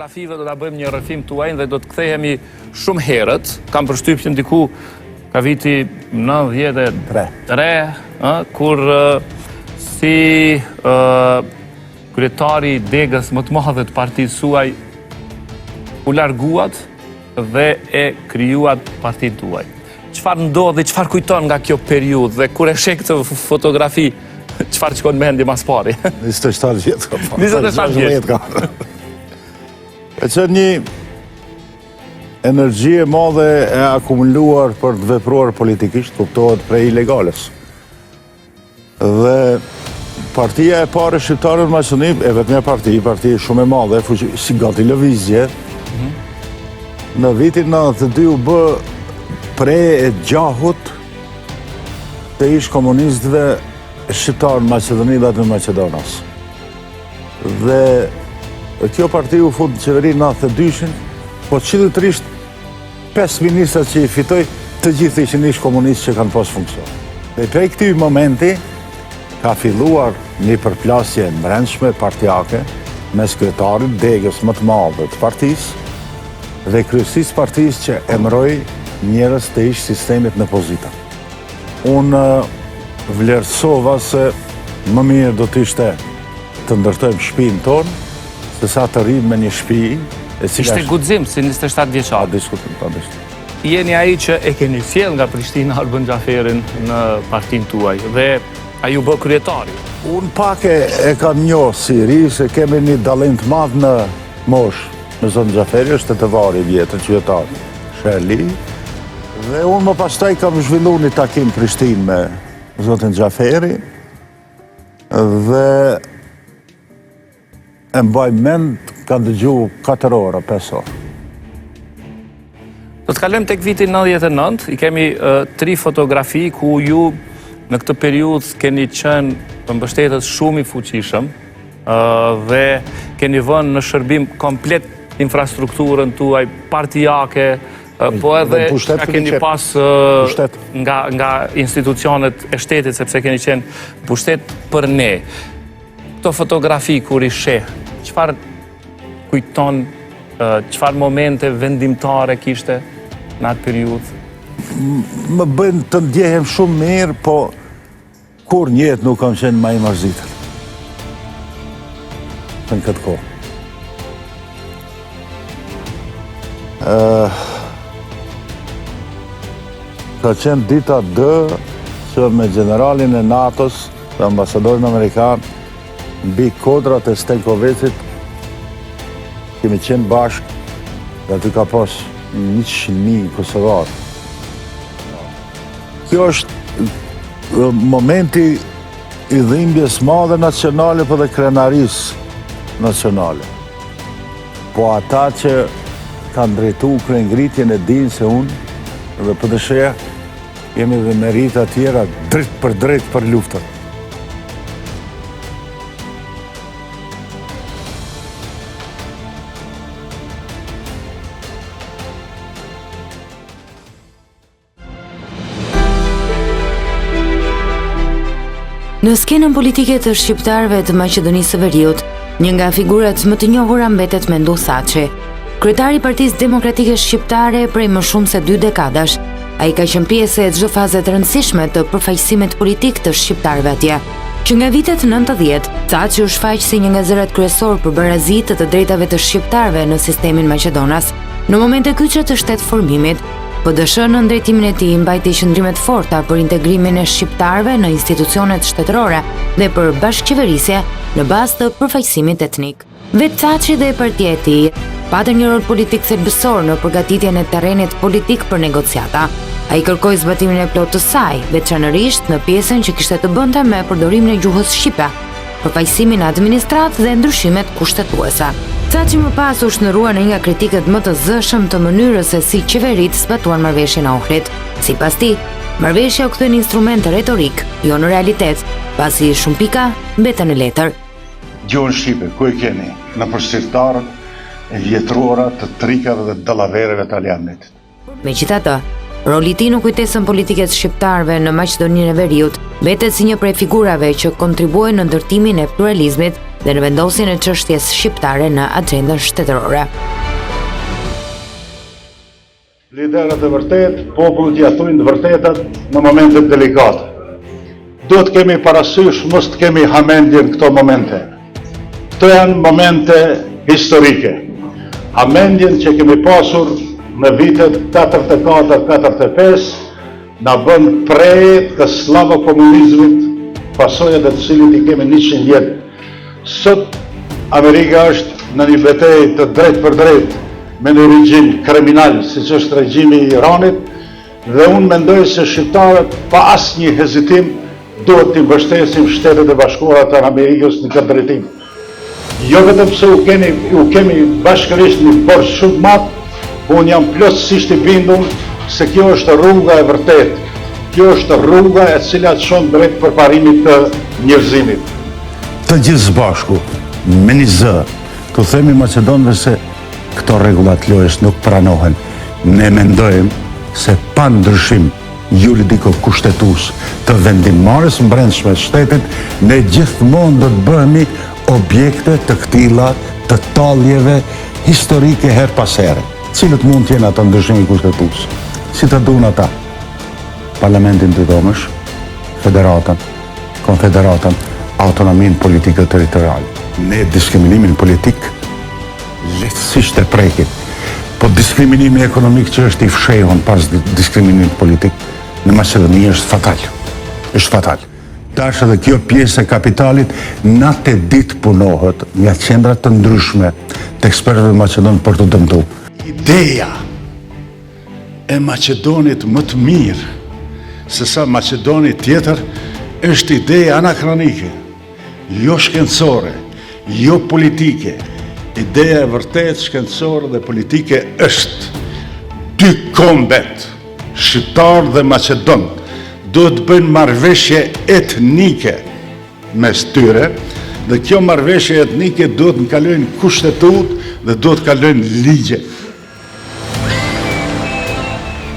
fotografive do ta bëjmë një rrëfim tuaj dhe do të kthehemi shumë herët. Kam përshtypjen diku ka viti 93, kur si kryetari i degës më të madhe të partisë suaj u larguat dhe e krijuat partinë tuaj. Çfarë ndodhi, çfarë kujton nga kjo periudhë dhe kur e sheh këtë fotografi, çfarë shkon mendje mas pari? 27 vjet. 27 vjet. E që një energji e madhe e akumuluar për të vepruar politikisht, kuptohet prej ilegales. Dhe partia e parë shqiptare në Maqedoni, e vetmja parti shumë e madhe, si gati lëvizje, në vitin 92 u bë prej e gjahut të ish komunistëve shqiptarë në Maqedoni dhe në Maqedonas. Dhe kjo parti u fut në qeveri në 92-shin, po qëllëtërisht 5 ministrat që i fitoj, të gjithë ishin ish komunistë që kanë pas funksion. Dhe prej këtij momenti ka filluar një përplasje brendshme partijake mes kryetarit degës më të madhe të partisë dhe kryesisë partisë që emëroi njerëz të ish sistemit në pozita. Unë vlerësova se më mirë do të ishte të ndërtojmë shtëpinë tonë, se sa të rrim me një shtëpi. Ishte guxim si 27 vjeçar. Pa diskutim. Jeni ai që e keni sjell nga Prishtina Albin Xhaferin në partinë tuaj dhe ai u bë kryetari. Unë pak e kam njohur si ri se kemi një dallim të madh në moshë. Me zonë Xhaferi është 80 vjetë, qytetar Sherli. Dhe unë më pastaj kam zhvilluar një takim Prishtinë me zotin Xhaferi dhe e mbaj mend, kanë dëgju 4 orë, 5 orë. Do të kalojmë tek viti 99, i kemi 3 fotografi ku ju në këtë periudhë keni qenë mbështetës shumë i fuqishëm dhe keni vënë në shërbim komplet infrastrukturën tuaj partijake, po edhe ka keni pas nga institucionet e shtetit, sepse keni qenë pushtet për ne. Këto fotografi kur i sheh, çfarë kujton, çfarë momente vendimtare kishte në atë periudhë? Më bën të ndjehem shumë mirë, po kur një jetë nuk kam qenë më i mërzitur. Në këtë kohë. Ka qenë dita 2 që me generalin e NATO-s dhe ambasadorin amerikan mbi kodrat e Stenkovecit kemi qenë bashkë dhe aty ka pas 100.000 kosovarë. Kjo është momenti i dhimbjes madhe nacionale për dhe krenarisë nacionale. Po ata që kanë drejtu kreengritjen e dinë se unë dhe për dësheja jemi dhe merita tjera drejt për luftën. Në skenën politike të shqiptarëve të Maqedonisë së Veriut, një nga figurat më të njohura mbetet Mendu Thaçi, kryetari i Partisë Demokratike Shqiptare prej më shumë se 2 dekadash. Ai ka qenë pjesë e çdo faze të rëndësishme të përfaqësimit politik të shqiptarëve atje. Që nga vitet 90, Thaçi u shfaq si një nga zërat kryesor për barazitë të drejtave të shqiptarëve në sistemin maqedonas. Në momente kyçe të shtetformimit, PDSH në drejtimin e tij mbajti qëndrime të forta për integrimin e shqiptarëve në institucionet shtetërore dhe për bashkëqeverisje në bazë të përfaqësimit etnik. Vetë Thaçi dhe partia e tij patën një rol politik thelbësor në përgatitjen e terrenit politik për negociata. Ai kërkoi zbatimin e plotë të saj, veçanërisht në pjesën që kishte të bënte me përdorimin e gjuhës shqipe, përfaqësimin e administratë dhe ndryshimet kushtetuese. Thaçi më pas u shndërrua në një nga kritikat më të zëshëm të mënyrës se si qeverit zbatuan marrëveshjen e Ohrit. Sipas tij, marrëveshja u kthye në instrument retorik, jo në realitet, pasi shumë pika mbeten në letër. Gjuhën shqipe, ku e keni? Në përshtirtarët e vjetrora të trikave dhe dallavereve të Alianit. Megjithatë, roli i tij në kujtesën politike të shqiptarëve në Maqedoninë e Veriut mbetet si një prej figurave që kontribuojnë në ndërtimin e pluralizmit dhe në vendosjen e çështjes shqiptare në agjendën shtetërore. Liderët e vërtet, popullit ja thujnë vërtetat në momentet delikate. Do të kemi parasysh, mos të kemi hamendje në këto momente. Këto janë momente historike. Hamendjen që kemi pasur në vitet 44-45 na bën preje të slava komunizmit, pasojat e të cilit i kemi 100 vjet. Sot Amerika është në një betejë të drejt për drejt me një regjim kriminal, si që është regjimi i Iranit, dhe unë mendoj se shqiptarët pa asnjë hezitim duhet të mbështesim Shtetet e Bashkuara të Amerikës në këtë drejtim. Jo vetëm se u kemi bashkërisht një borxh shumë madh, po unë jam plotësisht i bindur se kjo është rruga e vërtetë. Kjo është rruga e cila çon drejt përparimit të njerëzimit. Të gjithë së bashku, me një zë, të themi Macedonëve se këto rregullat lojës nuk pranohen. Ne mendojmë se pa ndryshim juridiko kushtetues të vendimmarrës brendshme shtetit, ne gjithmonë do të bëhemi objekte të këtilla të talljeve historike her pas here. Cilët mund të jenë ato ndryshime kushtetues? Si të duan ata? Parlamentin të domësh, federatën, konfederatën, autonominë politike territoriale. Ne diskriminimin politik lehtësisht e prekin, po diskriminimi ekonomik që është i fshehur pas diskriminimit politik në Maqedoni është fatal. Është fatal. Tash edhe kjo pjesë e kapitalit natë e ditë punohet nga qendra të ndryshme të ekspertëve Maqedon për të dëmtuar. Ideja e Maqedonit më të mirë se sa Maqedoni tjetër është ideja anakronike, jo shkencore, jo politike. Ideja e vërtet shkencore dhe politike është dy kombet, shqiptar dhe Maqedon, do të bëjnë marrëveshje etnike mes tyre, dhe kjo marrëveshje etnike do të kalojnë kushtetut dhe do të kalojnë ligje.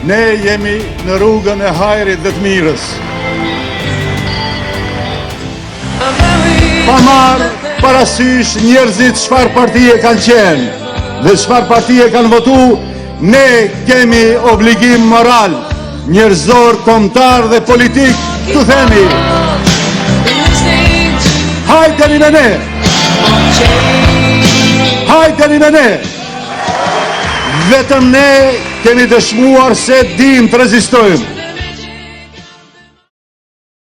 Ne jemi në rrugën e hajrit dhe të mirës. Pa marrë parasysh njerëzit çfarë partije kanë qenë dhe çfarë partije kanë votu, ne kemi obligim moral, njerëzor, kombëtar dhe politik të themi hajteni me ne! Hajteni me ne! Vetëm ne kemi dëshmuar se dim të rezistojmë.